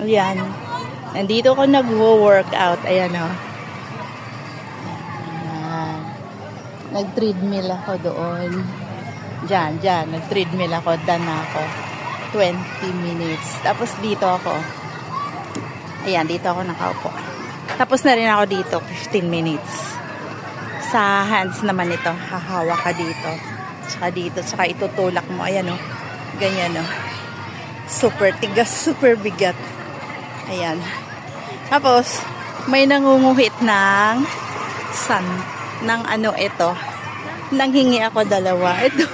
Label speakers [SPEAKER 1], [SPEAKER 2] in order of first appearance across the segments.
[SPEAKER 1] Ayan. Nandito ako nag-workout. Ayan o. Ayan. Nag-treadmill ako doon. Diyan. Nag-treadmill ako. Done na ako. 20 minutes. Tapos dito ako. Ayan, dito ako nakaupo. Tapos na rin ako dito. 15 minutes. Sa hands naman ito. Hahawa ka dito. Tsaka dito. Tsaka itutulak mo. Ayan o. Ganyan o. Super tigas. Super bigat. Ayan. Tapos, may nangunguhit ng ng ano ito. Nanghingi ako dalawa. Ito.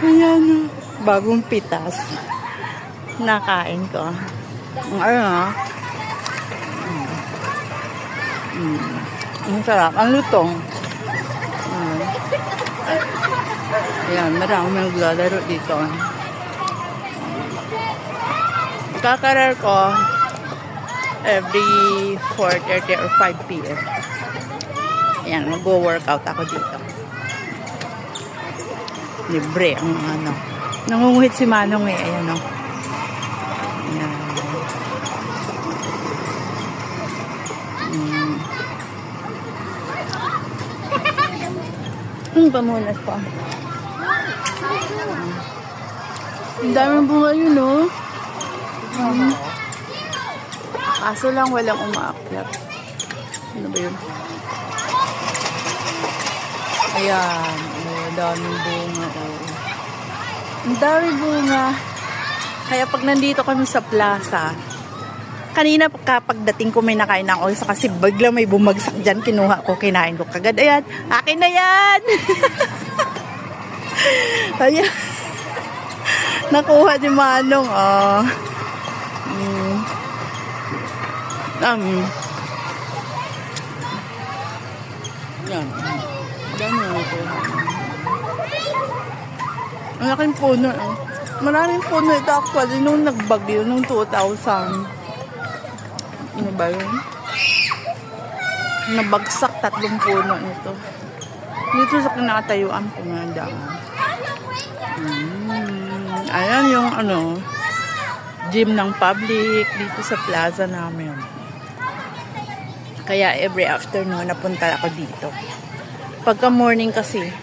[SPEAKER 1] Ayan. Bagong pitas. Nakain ko. Ayun Ang sarap. Ang lutong. Ayan. Maraming naglalaro dito. Kakarar ko every 4:30 or 5 p.m. Ayan, mag-workout ako dito. Libre ang ano. Nangunguhit si Manong eh. Ayan o. Ayan. Pamunas pa. Ang daming bunga yun o. Kaso lang walang umaakyat. Ano ba yun? Ayan. Ang daming bunga. Ang daming bunga. Kaya pag nandito kami sa plaza, kanina kapag dating ko may nakain ng oyster kasi biglang may bumagsak dyan, kinuha ko, kinain ko kagad. Ayan. Akin na yan! Ayan. Nakuha ni Manong. Oh. Yan. Dami ako. Ang laking puno. Maraming puno ito actually nung nagbagyo, nung 2000. Ano ba yun? Nabagsak 3 puno ito. Dito sa kinakatayuan ko nga daan. Ayan yung ano, gym ng public dito sa plaza namin. Kaya every afternoon napunta ako dito. Pagka morning kasi,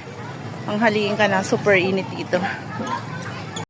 [SPEAKER 1] ang haliin ka na super init dito.